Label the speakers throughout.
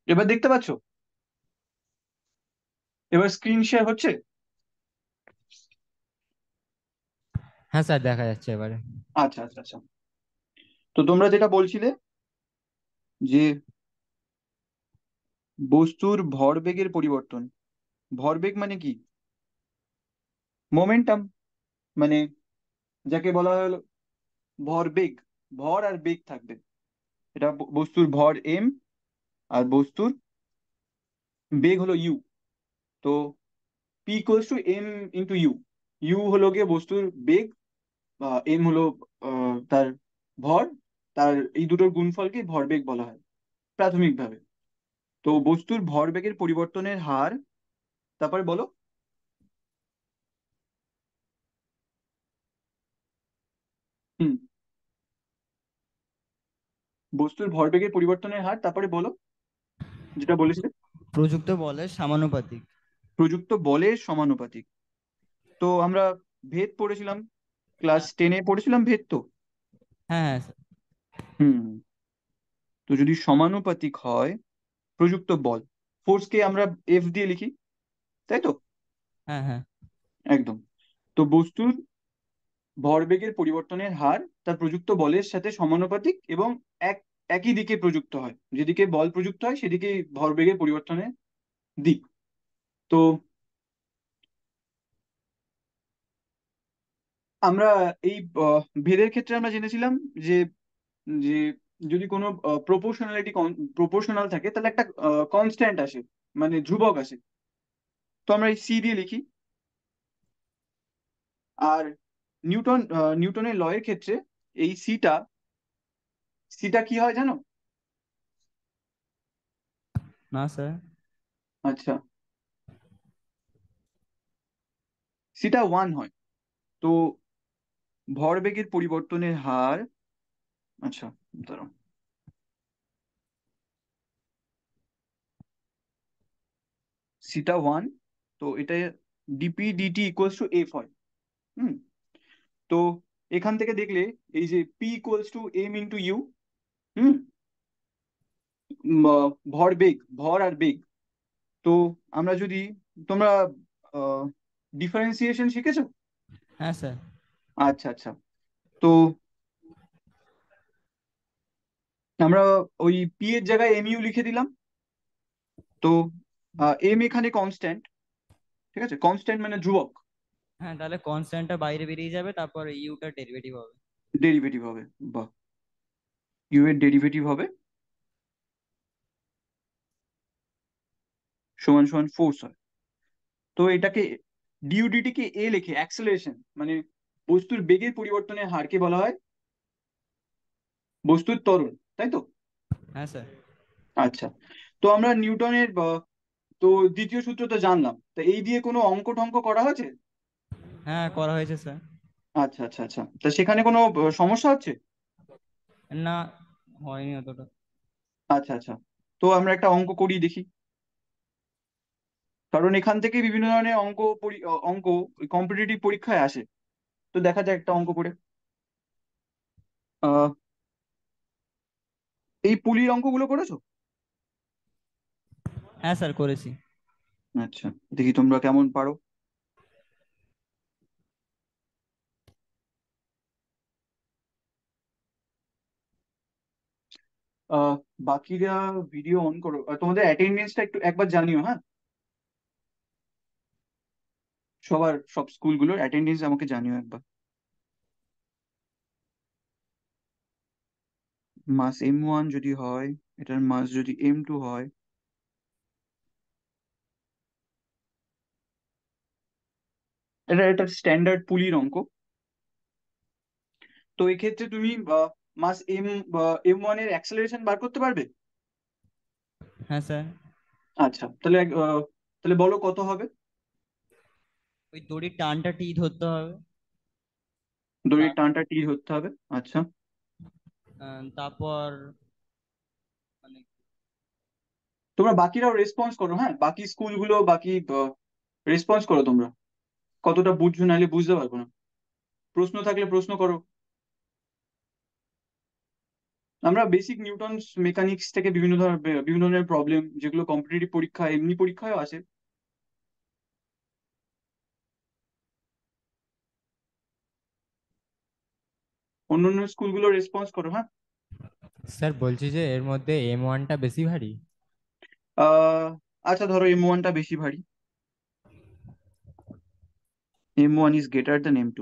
Speaker 1: এবার দেখতে পাচ্ছো? এবার স্ক্রিন শেয়ার হচ্ছে?
Speaker 2: হ্যাঁ স্যার, দেখা যাচ্ছে এবারে।
Speaker 1: আচ্ছা আচ্ছা আচ্ছা। তো তোমরা যেটা বলছিলে যে বস্তুর ভরবেগের পরিবর্তন। ভরবেগ মানে কি? মোমেন্টাম, মানে যাকে বলা হলো ভরবেগ। ভর আর বেগ থাকবে। এটা বস্তুর ভর এম, আর বস্তুর বেগ হলো ইউ। তো P equals to M into U. U হলো গিয়ে বস্তুর বেগ, এম হলো তার ভর। তার এই দুটোর গুণফলকে ভরবেগ বলা হয় প্রাথমিকভাবে। তো বস্তুর ভরবেগের পরিবর্তনের হার, তারপরে বলো। হুম। বস্তুর ভরবেগের পরিবর্তনের হার, তারপরে বলো যেটা বলেছিলে।
Speaker 2: প্রযুক্ত বলের সমানুপাতিক।
Speaker 1: প্রযুক্ত বলের সমানুপাতিক। তো আমরা ভেদ পড়েছিলাম, ক্লাস
Speaker 2: হ্যাঁ
Speaker 1: 10-এ পড়েছিলাম ভেদ তো।
Speaker 2: হ্যাঁ হ্যাঁ স্যার।
Speaker 1: হুম। তো যদি সমানুপাতিক হয় প্রযুক্ত বল, ফোর্সকে আমরা এফ দিয়ে লিখি, তাই তো?
Speaker 2: হ্যাঁ হ্যাঁ।
Speaker 1: একদম। তো বস্তুর ভরবেগের পরিবর্তনের হার তার প্রযুক্ত বলের সাথে সমানুপাতিক এবং এক একই দিকে প্রযুক্ত হয়। যেদিকে বল প্রযুক্ত হয় সেদিকে ভরবেগের পরিবর্তনের দিক। তো আমরা এই ভেদের ক্ষেত্রে আমরা জেনেছিলাম যে যে যদি কোনো প্রপোর্শনাল থাকে তাহলে একটা কনস্ট্যান্ট আসে, মানে ধ্রুবক আসে। তো আমরা এই সি দিয়ে লিখি। আর নিউটনের ল এর ক্ষেত্রে এই সিটা কি হয় জানো?
Speaker 2: না স্যার।
Speaker 1: আচ্ছা, সিটা ওয়ান হয়। তো ভরবেগের পরিবর্তনের হার, আচ্ছা দাঁড়াও, সিটা ওয়ান। তো এটা DP DT equals to F হয়। হুম। তো এখান থেকে দেখলে এই যে P equals to M into U. হুম। ভর ভর আর বেগ। তো আমরা যদি, তোমরা ডিফারেন্সিয়েশন শিখেছো?
Speaker 2: হ্যাঁ স্যার।
Speaker 1: আচ্ছা আচ্ছা। তো আমরা ওই পি এর জায়গায় এম ইউ লিখে দিলাম। তো এম এখানে কনস্ট্যান্ট, ঠিক আছে? কনস্ট্যান্ট মানে ধ্রুবক।
Speaker 2: হ্যাঁ, তাহলে কনস্ট্যান্টটা বাইরে বেরিয়ে যাবে, তারপর ইউটার ডেরিভেটিভ হবে।
Speaker 1: ডেরিভেটিভ হবে, বা ইউ এর ডেরিভেটিভ হবে সমান সমান ফোর্স হয়। তো এটাকে ডিউডিটি কে এ লিখে অ্যাক্সেলারেশন, মানে বস্তুর বেগের পরিবর্তনের হারকে বলা হয় বস্তুর ত্বরণ, তাই তো?
Speaker 2: হ্যাঁ স্যার।
Speaker 1: আচ্ছা। তো আমরা নিউটনের তো দ্বিতীয় সূত্র তো জানলাম, তা এই দিয়ে কোনো অঙ্ক টঙ্ক করা হয়েছে?
Speaker 2: হ্যাঁ, করা হয়েছে স্যার।
Speaker 1: আচ্ছা আচ্ছা আচ্ছা। তা সেখানে কোনো সমস্যা হচ্ছে?
Speaker 2: না, হয়নি অতটা।
Speaker 1: আচ্ছা আচ্ছা। তো আমরা একটা অঙ্ক করি দেখি, কারণ এখান থেকে বিভিন্ন ধরনের অঙ্ক কম্পিটিটিভ পরীক্ষায় আসে। তো দেখা যাক একটা অঙ্ক করে। আহ এই পুলির অঙ্কগুলো করেছো?
Speaker 2: হ্যাঁ স্যার, করেছি।
Speaker 1: আচ্ছা, দেখি তোমরা কেমন পারো। আহ বাকিরা ভিডিও অন করো, তোমাদের অ্যাটেন্ডেন্সটা একটু একবার জানিও, হ্যাঁ? সব স্কুলগুলোর অ্যাটেন্ডেন্স আমাকে জানিও একবার। মাস M1 যদি হয়, এটার মাস যদি M2 হয়, এটা একটা স্ট্যান্ডার্ড পুলির অঙ্ক। তো এক্ষেত্রে তুমি মাস M1 এর অ্যাক্সেলারেশন বার করতে পারবে?
Speaker 2: হ্যাঁ স্যার।
Speaker 1: আচ্ছা, তাহলে তাহলে বলো কত হবে।
Speaker 2: ওই দড়ির টানটা টি ধরতে হবে।
Speaker 1: দড়ির
Speaker 2: তার-
Speaker 1: টানটা টি ধরতে হবে, আচ্ছা।
Speaker 2: তারপর মানে
Speaker 1: তোমরা বাকিরাও রেসপন্স করো, হ্যাঁ, বাকি স্কুলগুলো বাকি রেসপন্স করো তোমরা। কতটা বুঝছো, নাহলে বুঝতে পারবো না। প্রশ্ন থাকলে প্রশ্ন করো। আমরা বেসিক নিউটনস মেকানিক্স থেকে বিভিন্ন ধরনের প্রবলেম, যেগুলো কম্পিটিটিভ পরীক্ষা এমনি পরীক্ষায়ও আসে। অন্য অন্য স্কুলগুলো রেসপন্স করো, হ্যাঁ।
Speaker 2: স্যার বলছি যে এর মধ্যে M1টা বেশি ভারী।
Speaker 1: আহ আচ্ছা, ধরো M1টা বেশি ভারী। M1 is greater than M2।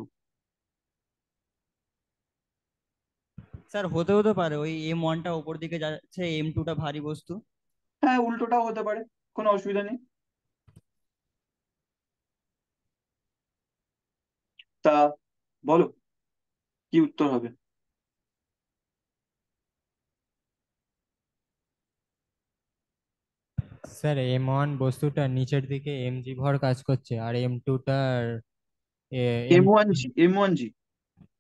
Speaker 2: Sir হতে হতে পারে ওই M1টা উপর দিকে যাচ্ছে, M2টা ভারী বস্তু।
Speaker 1: হ্যাঁ, উল্টোটাও হতে পারে, কোনো অসুবিধা নেই। তা বলো, কি উত্তর হবে?
Speaker 2: স্যার M1 বস্তুটা নিচের দিকে mg ভর কাজ করছে, আর M2টার এম
Speaker 1: M1G।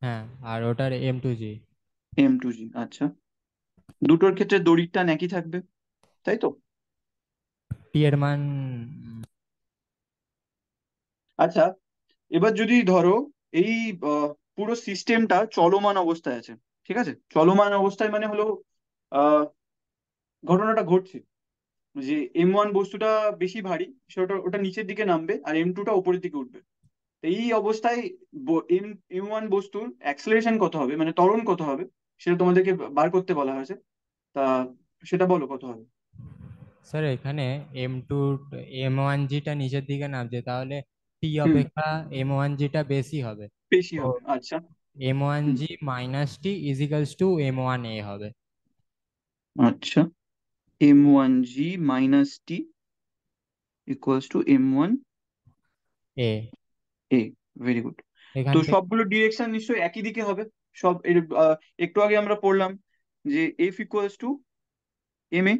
Speaker 2: হ্যাঁ, আর ওটার M2g।
Speaker 1: M2G, আচ্ছা। দুটোর ক্ষেত্রে দড়ির টান একই থাকবে, তাই তো?
Speaker 2: টি এর মান
Speaker 1: আচ্ছা, এবার যদি ধরো এই পুরো সিস্টেমটা চলমান অবস্থায় আছে, ঠিক আছে? চলমান অবস্থায় মানে হলো আহ ঘটনাটা ঘটছে যে M1 বস্তুটা বেশি ভারী, সেটা ওটা নিচের দিকে নামবে আর M2টা উপরের দিকে উঠবে। তো এই অবস্থায় M1 বস্তুর অ্যাক্সেলারেশন কত হবে, মানে ত্বরণ কত হবে, সেটা তোমাদেরকে বার করতে বলা হয়েছে। তা সেটা বলো কত হবে।
Speaker 2: স্যার এখানে M2 M1gটা নিচের দিকে নামছে, তাহলে টি
Speaker 1: হুম,
Speaker 2: অপেক্ষা M1gটা বেশি হবে।
Speaker 1: বেশি
Speaker 2: তো
Speaker 1: হবে, আচ্ছা।
Speaker 2: এম ওয়ান
Speaker 1: হুম,
Speaker 2: জি মাইনাস টি ইজিক্যালস টু M1a হবে।
Speaker 1: আচ্ছা। M1G minus T equals to M1
Speaker 2: A
Speaker 1: A. Very good. তো
Speaker 2: এখান থেকে
Speaker 1: সবগুলো ডিরেকশন নিশ্চয়ই একই দিকে হবে। সব একটু আগে আমরা পড়লাম যে F equals to M A,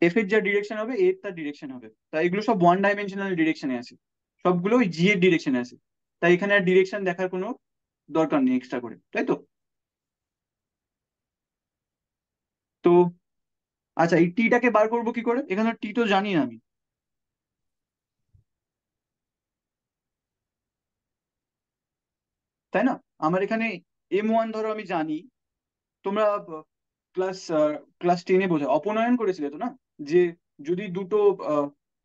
Speaker 1: F এর যা ডিরেকশন হবে এর তার ডিরেকশন হবে, তাই এগুলো সব ওয়ান ডাইমেনশনাল ডিরেকশনে আছে। সবগুলো ওই জি এর ডিরেকশনে আছে। তাই এখানে আর ডিরেকশন দেখার কোনো দরকার নেই এক্সট্রা করে, তাই তো? তো আচ্ছা, এই টিটাকে বার করবো কি করে? এখানে টি তো জানি না আমি, তাই না? আমার এখানে M1 ধরো আমি জানি। তোমরা ক্লাস ক্লাস 10-এ বোঝা অপনয়ন করেছিলে তো, না? যে যদি দুটো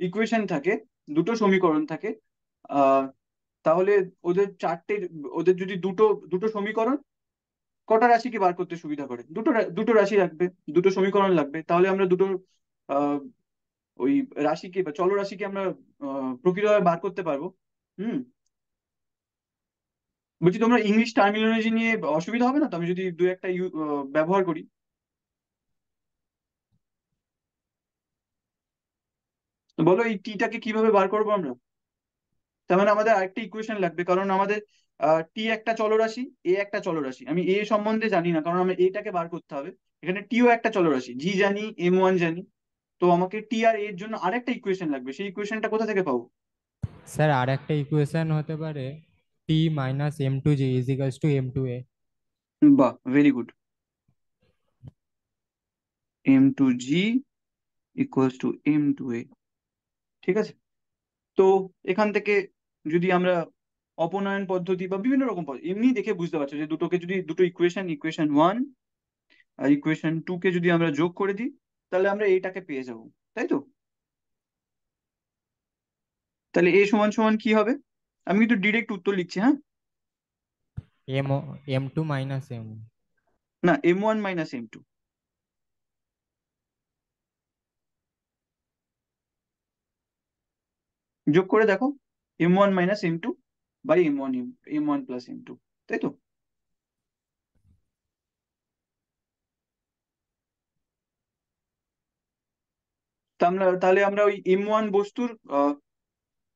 Speaker 1: ইকুয়েশন থাকে, দুটো সমীকরণ থাকে, আহ তাহলে ওদের চারটে, ওদের যদি দুটো দুটো সমীকরণ কটা রাশিকে বার করতে সুবিধা করে? দুটো রাশি লাগবে, দুটো সমীকরণ লাগবে, তাহলে আমরা দুটো আহ ওই রাশিকে বা চলরাশিকে আমরা প্রকৃতভাবে বার করতে পারবো। হুম। বলছি, তোমরা ইংলিশ টার্মিনোলজি নিয়ে অসুবিধা হবে না তো আমি যদি দু একটা ব্যবহার করি? তো বলো, এই টিটাকে কিভাবে বার করবো আমরা? তার মানে আমাদের আরেকটা ইকুয়েশন লাগবে, কারণ আমাদের টি একটা চলরাশি, এ একটা চলরাশি। আমি এ সম্বন্ধে জানি না, কারণ আমার এটাকে বার করতে হবে। এখানে টিও একটা চলরাশি, জি জানি, M1 জানি। তো আমাকে টি আর এর জন্য আরেকটা ইকুয়েশন লাগবে, সেই ইকুয়েশনটা কোথা থেকে পাবো?
Speaker 2: স্যার আর একটা ইকুয়েশন হতে পারে টি মাইনাস M2g ইজিক্যালস টু M2a।
Speaker 1: বাহ, very good. M2G equals to M2A। ঠিক আছে। তো এখান থেকে যদি আমরা অপনয়ন পদ্ধতি বা বিভিন্ন রকম পদ্ধতি এমনি দেখে বুঝতে পারছো যে দুটোকে যদি দুটো ইকুয়েশন 1 আর ইকুয়েশন 2 কে যদি আমরা যোগ করে দিই, তাহলে আমরা এটাকে পেয়ে যাব, তাই তো? তাহলে এ সমান সমান কি হবে? আমি কিন্তু ডিরেক্ট উত্তর লিখছি, হ্যাঁ।
Speaker 2: M M2 minus M।
Speaker 1: না, M1 - M2। যোগ করে দেখো, M1 - M2 by M1 plus M2, তাই তো? তাহলে আমরা ওই M1 বস্তুর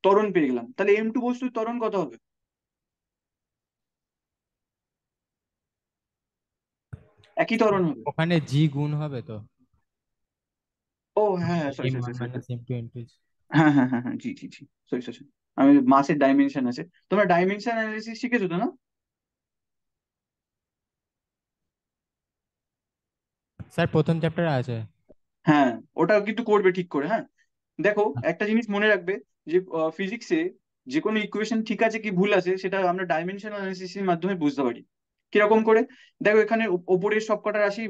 Speaker 1: ত্বরণ পেয়ে গেলাম, তাহলে M2 বস্তুর ত্বরণ কত হবে? একই ত্বরণ হবে।
Speaker 2: ওখানে জি গুণ হবে তো,
Speaker 1: ও হ্যাঁ, হ্যাঁ, sorry
Speaker 2: am
Speaker 1: sorry
Speaker 2: one
Speaker 1: sorry.
Speaker 2: Minus M2 into.
Speaker 1: হ্যাঁ, হ্যাঁ, হ্যাঁ, হ্যাঁ, জি জি জি, সরি সরি। আমি মাসের ডাইমেনশন আছে, তোমরা ডাইমেনশন অ্যানালিসিস শিখেছো তো, না?
Speaker 2: স্যার প্রথম চ্যাপ্টারে আছে।
Speaker 1: হ্যাঁ, ওটা কিন্তু করবে ঠিক করে, হ্যাঁ। দেখো, একটা জিনিস মনে রাখবে, যে ফিজিক্সে যে কোনো ইকুয়েশন ঠিক আছে কি ভুল আছে সেটা আমরা ডাইমেনশন অ্যানালিসিসের মাধ্যমে বুঝতে পারি। কিরকম করে? দেখো এখানে ওপরের সবকটা রাশি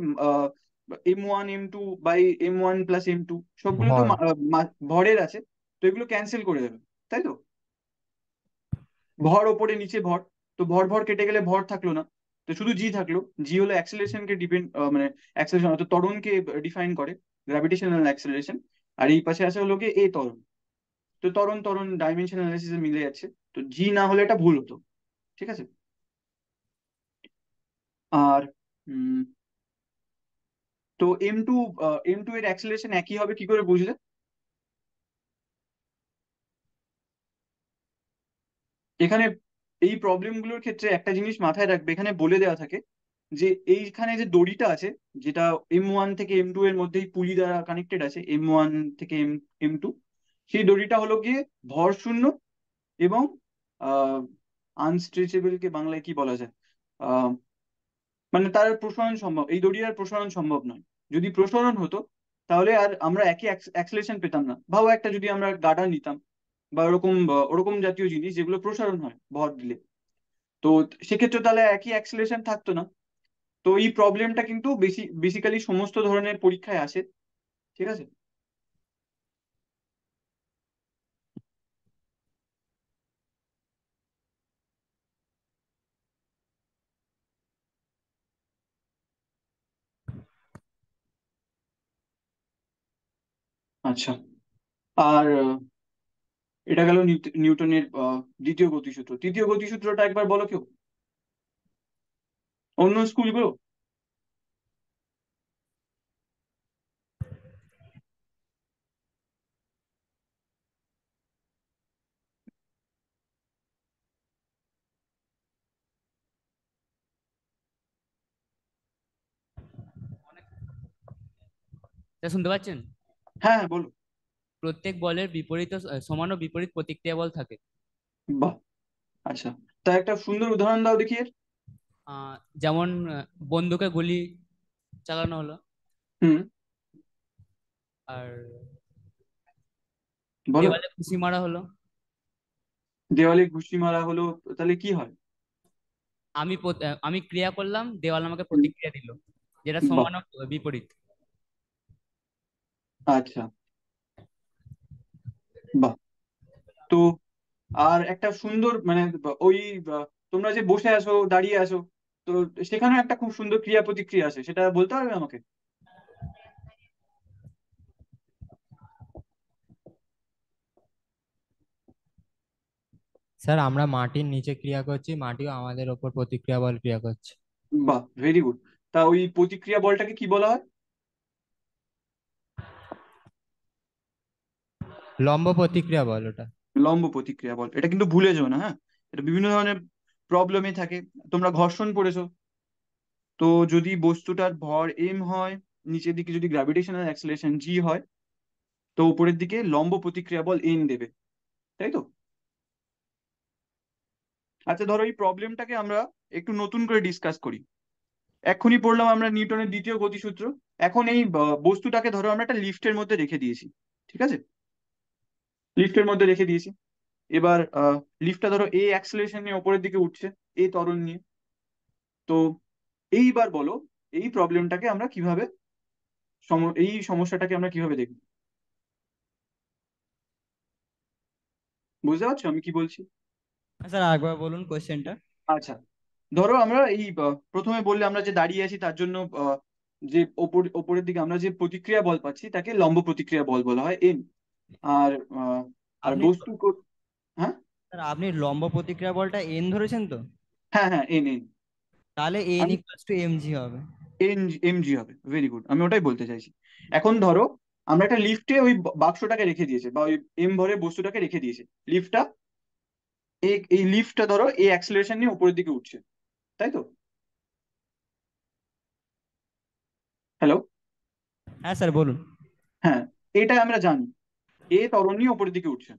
Speaker 1: M1 M2 by M1 plus M2 সবগুলো তো
Speaker 2: ভর।
Speaker 1: ভরের আছে, তো এগুলো ক্যান্সেল করে দেবে, তাই তো? ভর ওপরে নিচে ভর, তো ভর ভর কেটে গেলে ভর থাকলো না, তো শুধু জি থাকলো। জি হলো অ্যাক্সেলারেশনকে ডিপেন্ড, মানে অ্যাক্সেলারেশন অর্থাৎ ত্বরণকে ডিফাইন করে, গ্র্যাভিটেশনাল অ্যাক্সেলারেশন। আর এই পাশে আছে হলো কি এ ত্বরণ। তো ত্বরণ ত্বরণ ডাইমেনশন অ্যানালিসিসে মিলে যাচ্ছে, তো জি না হলে এটা ভুল হতো। ঠিক আছে। আর উম, তো M2 এর অ্যাক্সেলারেশন একই হবে কি করে বুঝলে? এখানে এই প্রবলেমগুলোর ক্ষেত্রে একটা জিনিস মাথায় রাখবে, এখানে বলে দেওয়া থাকে যে এইখানে যে দড়িটা আছে, যেটা M1 থেকে M2 এর মধ্যেই পুলি দ্বারা কানেক্টেড আছে, M1 থেকে M2, সেই দড়িটা হলো গিয়ে ভর শূন্য এবং আনস্ট্রেচেবল কে বাংলায় কি বলা যায়, আহ মানে তার প্রসারণ সম্ভব, এই দড়ির আর প্রসারণ সম্ভব নয়। যদি প্রসারণ হতো তাহলে আর আমরা একই অ্যাক্সেলেশন পেতাম না। ভাবো একটা যদি আমরা গাডা নিতাম বা ওরকম ওরকম জাতীয় জিনিস যেগুলো প্রসারণ হয় ভর দিলে, তো সেক্ষেত্রে তাহলে একই অ্যাক্সেলেশন থাকতো না। তো এই প্রবলেমটা কিন্তু বেসিক্যালি সমস্ত ধরনের পরীক্ষায় আসে। ঠিক আছে। আচ্ছা। আর এটা গেল নিউটনের দ্বিতীয় গতিসূত্র। তৃতীয় গতিসূত্রটা একবার বলো কেউ, অন্য স্কুলগুলো।
Speaker 3: তা শুনতে পাচ্ছেন?
Speaker 1: হ্যাঁ হ্যাঁ বলো।
Speaker 3: প্রত্যেক বলের বিপরীত ও সমান ও বিপরীত প্রতিক্রিয়া বল থাকে।
Speaker 1: বাহ। আচ্ছা, তা একটা সুন্দর উদাহরণ দাও দেখি এর।
Speaker 3: যেমন বন্দুকে গুলি চালানো হলো,
Speaker 1: হুম।
Speaker 3: আর
Speaker 1: বলো।
Speaker 3: দেওয়ালে ঘুষি মারা হলো।
Speaker 1: দেওয়ালে ঘুষি মারা হলো, তাহলে কি হয়?
Speaker 3: আমি ক্রিয়া করলাম, দেওয়াল আমাকে
Speaker 1: হুম,
Speaker 3: প্রতিক্রিয়া দিল, যেটা
Speaker 1: বাহ।
Speaker 3: সমান ও বিপরীত।
Speaker 1: আচ্ছা। বাহ। তো আর একটা সুন্দর মানে ওই তোমরা যে বসে আছো দাঁড়িয়ে আছো, তো সেখানে একটা খুব সুন্দর ক্রিয়া প্রতিক্রিয়া আছে, সেটা বলতে পারবে আমাকে?
Speaker 2: স্যার আমরা মাটির নিচে ক্রিয়া করছি, মাটিও আমাদের ওপর প্রতিক্রিয়া বল ক্রিয়া করছে।
Speaker 1: বাহ, ভেরি গুড। তা ওই প্রতিক্রিয়া বলটাকে কি বলা হয়?
Speaker 2: লম্ব প্রতিক্রিয়া বল ওটা।
Speaker 1: লম্ব প্রতিক্রিয়া বল। এটা কিন্তু ভুলে যেও না, হ্যাঁ। এটা বিভিন্ন ধরনের প্রবলেমে থাকে। তোমরা ঘর্ষণ পড়েছো, তো যদি বস্তুটার ভর এম হয়, নিচের দিকে যদি গ্র্যাভিটেশনাল অ্যাক্সেলারেশন জি হয়, তো উপরের দিকে লম্ব প্রতিক্রিয়া বল এন দেবে, তাই তো? আচ্ছা, ধরো এই প্রবলেমটাকে আমরা একটু নতুন করে ডিসকাস করি। এক্ষুনি পড়লাম আমরা নিউটনের দ্বিতীয় গতিসূত্র। এখন এই বস্তুটাকে ধরো আমরা একটা লিফটের মধ্যে রেখে দিয়েছি। ঠিক আছে, লিফটের মধ্যে রেখে দিয়েছি। এবার লিফটটা ধরো এ অ্যাক্সেলারেশন নিয়ে উপরের দিকে উঠছে, এ ত্বরণ নিয়ে। তো এইবার বলো, এই প্রবলেমটাকে আমরা কিভাবে এই সমস্যাটাকে আমরা কিভাবে দেখব? বুঝতে পারছো আমি কি বলছি?
Speaker 4: স্যার একবার বলুন কোশ্চেনটা।
Speaker 1: আচ্ছা, ধরো আমরা এই প্রথমে বললে আমরা যে দাঁড়িয়ে আছি তার জন্য যে ওপরের দিকে আমরা যে প্রতিক্রিয়া বল পাচ্ছি তাকে লম্ব প্রতিক্রিয়া বল বলা হয় এম। আর আর
Speaker 4: আপনি
Speaker 1: বস্তু হ্যাঁ
Speaker 4: স্যার আপনি লম্ব প্রতিক্রিয়া বলটা এন ধরেছেন তো?
Speaker 1: হ্যাঁ হ্যাঁ, এন এন।
Speaker 4: তাহলে এন
Speaker 1: আমি
Speaker 4: ইকুয়ালস টু এম জি হবে।
Speaker 1: এন এম জি হবে, ভেরি গুড, আমি ওটাই বলতে চাইছি। এখন ধরো আমরা একটা লিফটে ওই বাক্সটাকে রেখে দিয়েছে বা ওই এম ভরের বস্তুটাকে রেখে দিয়েছে। লিফটটা এই লিফটটা ধরো এই অ্যাক্সেলারেশন নিয়ে উপরের দিকে উঠছে, তাই তো? হ্যালো।
Speaker 4: হ্যাঁ স্যার বলুন।
Speaker 1: হ্যাঁ, এটা আমরা জানি, এ ত্বরণ নিয়ে উপরের দিকে উঠছে।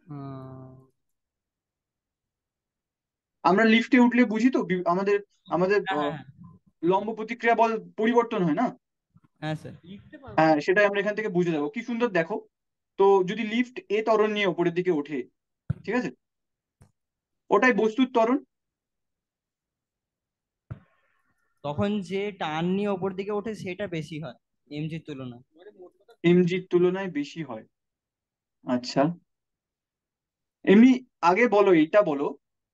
Speaker 4: আহ,
Speaker 1: আমরা লিফটে উঠলে বুঝি তো আমাদের আমাদের
Speaker 4: হ্যাঁ হ্যাঁ হ্যাঁ।
Speaker 1: লম্ব প্রতিক্রিয়া বল পরিবর্তন হয় না?
Speaker 4: হ্যাঁ স্যার।
Speaker 1: হ্যাঁ, সেটাই আমরা এখান থেকে বুঝে যাবো। কি সুন্দর দেখো, তো যদি লিফট এ ত্বরণ নিয়ে উপরের দিকে ওঠে, ঠিক আছে, ওটাই বস্তুর ত্বরণ।
Speaker 4: তখন যে টান নিয়ে ওপর দিকে ওঠে সেটা বেশি হয় এমজির তুলনায়।
Speaker 1: এমজির তুলনায় বেশি হয়। আচ্ছা, এমনি আগে বলো, এইটা বলো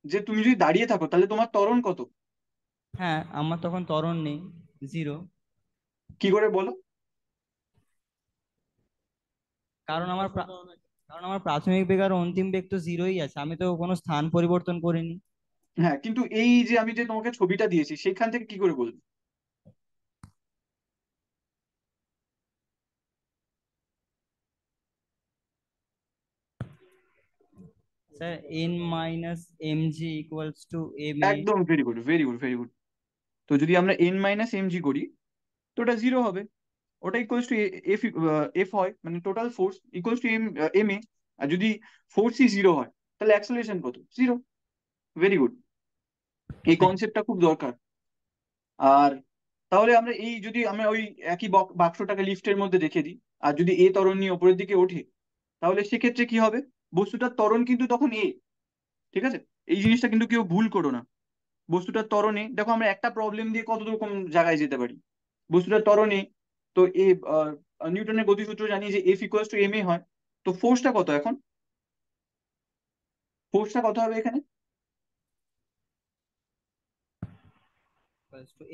Speaker 1: যে তুমি যদি দাঁড়িয়ে থাকো তাহলে তোমার ত্বরণ কত?
Speaker 4: হ্যাঁ, আমার তখন ত্বরণ নেই, 0।
Speaker 1: কি করে বলো?
Speaker 4: কারণ আমার কারণ আমার প্রাথমিক বেগ আর অন্তিম বেগ তো 0ই আছে, আমি তো কোনো স্থান পরিবর্তন করিনি।
Speaker 1: হ্যাঁ, কিন্তু এই যে আমি যে তোমাকে ছবিটা দিয়েছি সেখান থেকে কি করে বলবো?
Speaker 4: Sir, N minus M G equals to M A.
Speaker 1: একদম, very good, very good, very good. তো যদি আমরা এন মাইনাস এম জি করি তো ওটা জিরো হবে। ওটা ইকুয়ালস টু এফ, এফ হয়, মানে total force equals to M, M A. আর যদি ফোর্সই জিরো হয় তাহলে অ্যাক্সেলারেশন কত? জিরো। ভেরি গুড, এই কনসেপ্টটা খুব দরকার। আর তাহলে আমরা এই যদি আমরা ওই একই বাক্সটাকে লিফটের মধ্যে রেখে দিই, আর যদি এ ত্বরণ নিয়ে ওপরের দিকে ওঠে, তাহলে সেক্ষেত্রে কি হবে? বস্তুটার ত্বরণ কিন্তু তখন এ। ঠিক আছে, এই জিনিসটা কিন্তু কেউ ভুল করো না। বস্তুটার ত্বরণে দেখো, আমরা একটা প্রবলেম দিয়ে কত রকম জায়গায় যেতে পারি। বস্তুটার ত্বরণে তো এ, নিউটনের গতিসূত্র জানি যে এফ ইকুয়ালস টু এম এ হয়। তো ফোর্সটা কত এখন? ফোর্সটা কত হবে এখানে?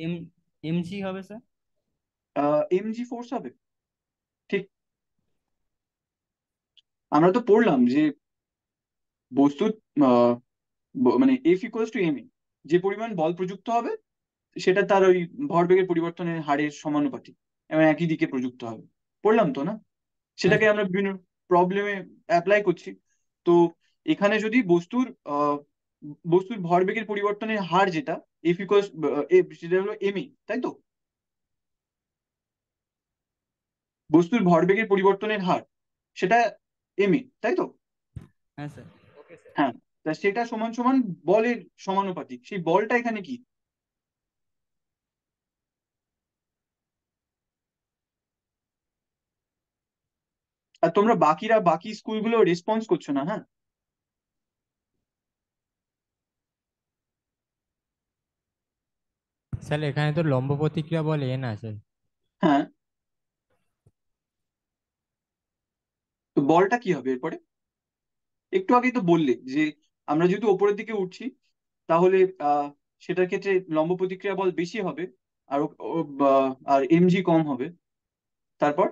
Speaker 4: এম এম জি হবে স্যার।
Speaker 1: এম জি ফোর্স হবে। ঠিক, আমরা তো পড়লাম যে বস্তুর আহ, মানে এফ ইকুয়ালস টু এম এ, যে পরিমাণ বল প্রযুক্ত হবে সেটা তার ওই ভরবেগের পরিবর্তনের হারের সমানুপাতিক এবং একই দিকে প্রযুক্ত হবে। পড়লাম তো না?
Speaker 4: হ্যাঁ
Speaker 1: সেটাকে
Speaker 4: স্যার।
Speaker 1: আমরা বিভিন্ন প্রবলেমে অ্যাপ্লাই করছি। তো এখানে যদি বস্তুর ভরবেগের পরিবর্তনের হার যেটা এফ ইকুয়ালস, সেটা হলো এম এ, তাই তো? বস্তুর ভরবেগের পরিবর্তনের হার সেটা এম এ, তাই তো?
Speaker 4: হ্যাঁ স্যার।
Speaker 1: হ্যাঁ, তা সেটা সমান সমান বলের সমানুপাতিক। সেই বলটা এখানে কি? আর তোমরা বাকি স্কুলগুলো রেসপন্স করছো না, হ্যাঁ?
Speaker 2: স্যার এখানে তো লম্ব প্রতিক্রিয়া বল এন আছে।
Speaker 1: হ্যাঁ, তো বলটা কি হবে এরপরে? একটু আগেই তো বললে যে আমরা যেহেতু ওপরের দিকে উঠছি তাহলে আহ সেটার ক্ষেত্রে লম্ব প্রতিক্রিয়া বল বেশি হবে, আর আর এমজি কম হবে। তারপর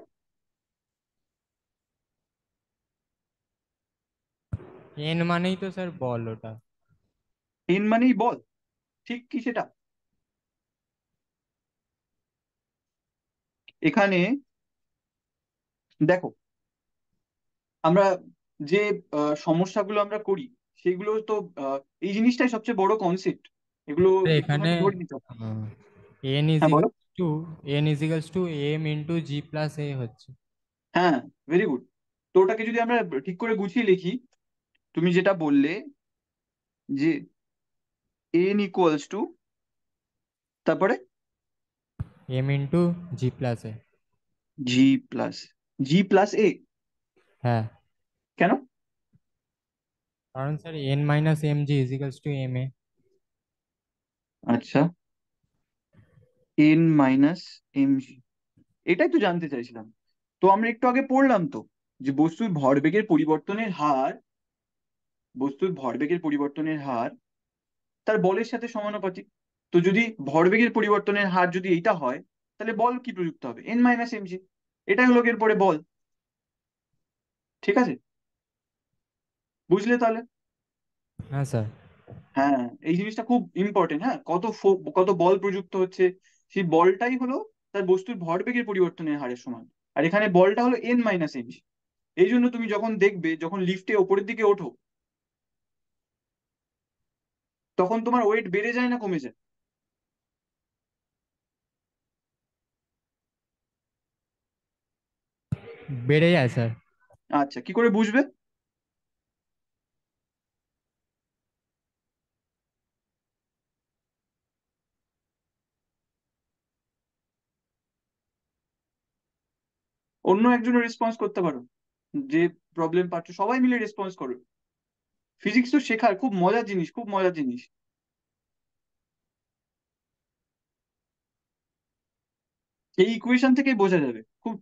Speaker 2: এন মানেই তো স্যার বল ওটা।
Speaker 1: এন মানেই বল, ঠিক কি সেটা? এখানে দেখো, আমরা যে সমস্যাগুলো আমরা করি সেগুলো তো এই জিনিসটাই সবচেয়ে বড় কনসেপ্ট। এগুলো
Speaker 2: স্যার এখানে
Speaker 1: একটুখানি ধরে নিতে হবে।
Speaker 2: এন
Speaker 1: হ্যাঁ বলো।
Speaker 2: Equals to N equals to M into G plus A হচ্ছে।
Speaker 1: হ্যাঁ, ভেরি গুড। তো ওটাকে যদি আমরা ঠিক করে গুছিয়ে লিখি, তুমি যেটা বললে যে এন ইকুয়ালস টু, তারপরে
Speaker 2: M into G plus A.
Speaker 1: G plus, G plus A.
Speaker 2: হ্যাঁ,
Speaker 1: কেন?
Speaker 2: কারণ sir N minus M G equals to M A.
Speaker 1: আচ্ছা, এন মাইনাস এম জি, এটাই তো জানতে চাইছিলাম। তো আমরা একটু আগে পড়লাম তো যে বস্তুর ভরবেগের পরিবর্তনের হার তার বলের সাথে সমানুপাতিক। তো যদি ভরবেগের পরিবর্তনের হার যদি এইটা হয়, তাহলে বল কি প্রযুক্ত হবে? N minus M G. এটাই হলো এরপরে বল। ঠিক আছে, বুঝলে তাহলে?
Speaker 2: হ্যাঁ স্যার।
Speaker 1: হ্যাঁ, এই জিনিসটা খুব ইম্পর্টেন্ট। হ্যাঁ, কত বল প্রযুক্ত হচ্ছে, সেই বলটাই হলো তার বস্তুর ভরবেগের পরিবর্তনের হারের সমান। আর এখানে বলটা হলো এন মাইনাস এম জি। এই জন্য তুমি যখন দেখবে যখন লিফটে ওপরের দিকে ওঠো তখন তোমার ওয়েট বেড়ে যায় না কমে যায়?
Speaker 2: বেড়ে যায় স্যার।
Speaker 1: আচ্ছা, কি করে বুঝবে? অন্য একজনও রেসপন্স করতে পারো, যে প্রবলেম পাচ্ছ সবাই মিলে রেসপন্স করো। ফিজিক্স তো শেখার খুব মজার জিনিস, খুব মজার জিনিস। এই ইকুয়েশন থেকেই বোঝা যাবে খুব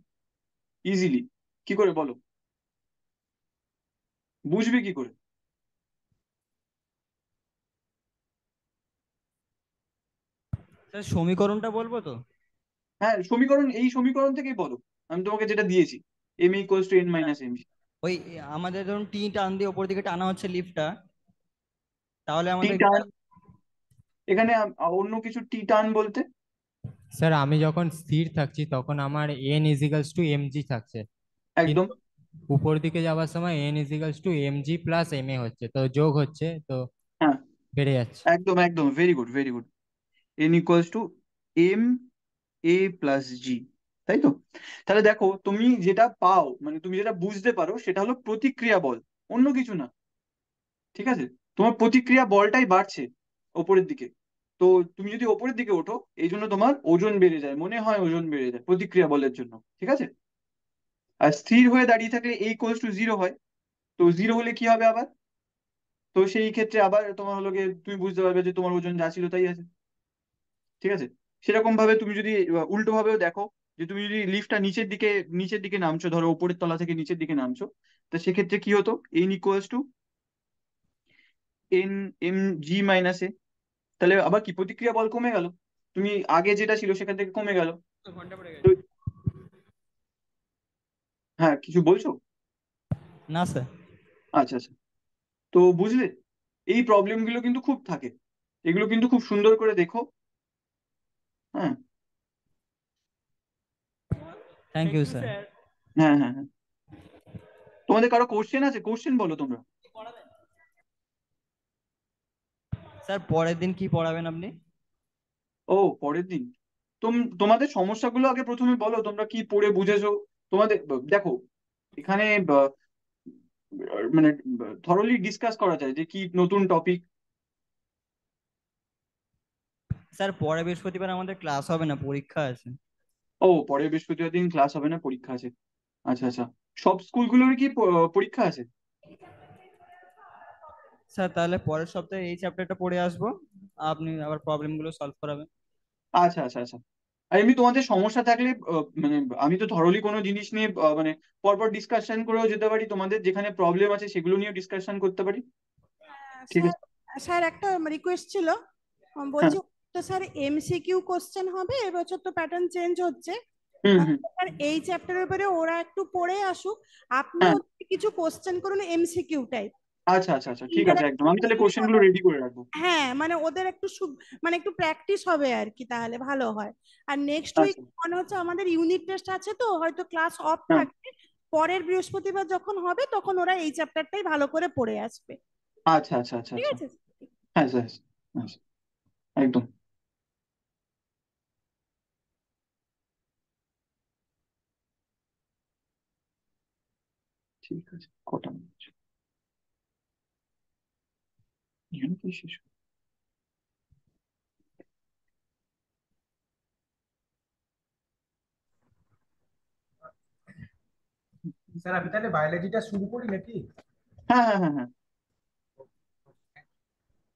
Speaker 1: ইজিলি। কি করে বলো, বুঝবে কি করে?
Speaker 4: স্যার সমীকরণটা বলবো তো?
Speaker 1: হ্যাঁ, সমীকরণ, এই সমীকরণ থেকেই বলো, আমি তোমাকে যেটা দিয়েছি, এম ইকুয়ালস টু এন
Speaker 4: হ্যাঁ,
Speaker 1: মাইনাস এম।
Speaker 4: ওই আমাদের ধরুন টি টান দিয়ে ওপর দিকে টানা হচ্ছে লিফটটা, তাহলে
Speaker 1: টি
Speaker 4: আমাদের
Speaker 1: টার্ন, এখানে অন্য কিছু টি টার্ন বলতে?
Speaker 2: স্যার আমি যখন স্থির থাকছি তখন আমার N equals to M G থাকছে,
Speaker 1: একদম।
Speaker 2: কিন্তু উপর দিকে যাওয়ার সময় N equals to M G plus M A হচ্ছে, তো যোগ হচ্ছে, তো
Speaker 1: হ্যাঁ,
Speaker 2: বেড়ে যাচ্ছে।
Speaker 1: একদম একদম, very good very good. N equals to M A plus G, তাই তো? তাহলে দেখো, তুমি যেটা পাও, মানে তুমি যেটা বুঝতে পারো, সেটা হলো প্রতিক্রিয়া বল, অন্য কিছু না। ঠিক আছে, তোমার প্রতিক্রিয়া বলটাই বাড়ছে ওপরের দিকে। তো তুমি যদি ওপরের দিকে ওঠো, এই জন্য তোমার ওজন বেড়ে যায়, মনে হয় ওজন বেড়ে যায় প্রতিক্রিয়া বলের জন্য। ঠিক আছে, আর স্থির হয়ে দাঁড়িয়ে থাকলে এই ইকুয়ালস টু জিরো হয়। তো জিরো হলে কি হবে আবার? তো সেই ক্ষেত্রে আবার তোমার হলো গিয়ে, তুমি বুঝতে পারবে যে তোমার ওজন যা ছিল তাই আছে। ঠিক আছে, সেরকম ভাবে তুমি যদি উল্টো ভাবেও দেখো, যে তুমি যদি লিফটটা নিচের দিকে নামছো, ধরো উপরের তলা থেকে নিচের দিকে নামছো, তা সেক্ষেত্রে কি হতো? N equals to N M G minus A. তাহলে আবার কি, প্রতিক্রিয়া বল কমে গেল, তুমি আগে যেটা ছিল সেখান থেকে কমে গেল।
Speaker 3: ঘন্টা পড়ে
Speaker 1: তো
Speaker 3: গেছে।
Speaker 1: হ্যাঁ, কিছু বলছো?
Speaker 4: না স্যার।
Speaker 1: আচ্ছা আচ্ছা, তো বুঝলে, এই প্রবলেম গুলো কিন্তু খুব থাকে, এগুলো কিন্তু খুব সুন্দর করে দেখো। হ্যাঁ
Speaker 4: thank
Speaker 3: thank
Speaker 4: you
Speaker 3: you
Speaker 4: sir.
Speaker 3: Sir.
Speaker 1: হ্যাঁ হ্যাঁ হ্যাঁ, তোমাদের কারো কোশ্চেন আছে? কোশ্চেন বলো তোমরা।
Speaker 4: স্যার পরের দিন কি পড়াবেন আপনি?
Speaker 1: ও, পরের দিন তোমাদের সমস্যাগুলো আগে প্রথমে বলো, তোমরা কি পড়ে বুঝেছো। তোমাদের দেখো, এখানে মানে থরলি ডিসকাস করা যায় যে কি নতুন টপিক।
Speaker 4: স্যার পরের বৃহস্পতিবার আমাদের ক্লাস হবে না, পরীক্ষা আছে।
Speaker 1: ও, পরের বৃহস্পতিবার দিন ক্লাস হবে না, পরীক্ষা আছে। আচ্ছা আচ্ছা, সব স্কুলগুলোর কি পরীক্ষা আছে?
Speaker 4: স্যার তাহলে পরের সপ্তাহে এই চ্যাপ্টারটা পড়ে আসবো, আপনি আবার প্রবলেম গুলো সলভ করাবেন।
Speaker 1: আচ্ছা আচ্ছা আচ্ছা, আর এমনি তোমাদের সমস্যা থাকলে মানে আমি তো থরলি কোনো জিনিস নিয়ে মানে পরপর ডিসকাশন করেও যেতে পারি, তোমাদের যেখানে প্রবলেম আছে সেগুলো নিয়েও ডিসকাশন করতে পারি। ঠিক
Speaker 5: স্যার,
Speaker 1: আছে।
Speaker 5: স্যার একটা রিকোয়েস্ট ছিল।
Speaker 1: হ্যাঁ।
Speaker 5: বলছি, তো স্যার এমসিকিউ কোশ্চেন হবে, এবছর তো প্যাটার্ন চেঞ্জ হচ্ছে।
Speaker 1: হুম হুম।
Speaker 5: স্যার এই চ্যাপ্টারের উপরে ওরা একটু পড়ে আসুক, আপনি
Speaker 1: হ্যাঁ,
Speaker 5: ওদের কিছু কোশ্চেন করুন এমসিকিউ টাইপ।
Speaker 1: আচ্ছা আচ্ছা আচ্ছা, ঠিক আছে, একদম,
Speaker 5: ইন্টারঅ্যাক্টিভ
Speaker 1: আমি তাহলে
Speaker 5: করলে
Speaker 1: কোশ্চেন গুলো রেডি করে রাখবো।
Speaker 5: হ্যাঁ, মানে ওদের একটু মানে একটু প্র্যাকটিস হবে আর কি, তাহলে ভালো হয়। আর নেক্সট উইক
Speaker 1: আচ্ছা।
Speaker 5: মনে হচ্ছে আমাদের ইউনিট টেস্ট আছে, তো হয়তো ক্লাস অফ
Speaker 1: হ্যাঁ।
Speaker 5: থাকবে। পরের বৃহস্পতিবার যখন হবে তখন ওরা এই চ্যাপ্টারটাই ভালো করে পড়ে আসবে।
Speaker 1: আচ্ছা আচ্ছা আচ্ছা
Speaker 5: ঠিক
Speaker 1: আচ্ছা।
Speaker 5: আছে।
Speaker 1: হ্যাঁ স্যার, হ্যাঁ স্যার, একদম। ঠিক আছে, কটা মিনিট? এখানে কি শেষ?
Speaker 6: স্যার আমি তাহলে বায়োলজিটা শুরু করি নাকি?
Speaker 1: হ্যাঁ হ্যাঁ হ্যাঁ হ্যাঁ।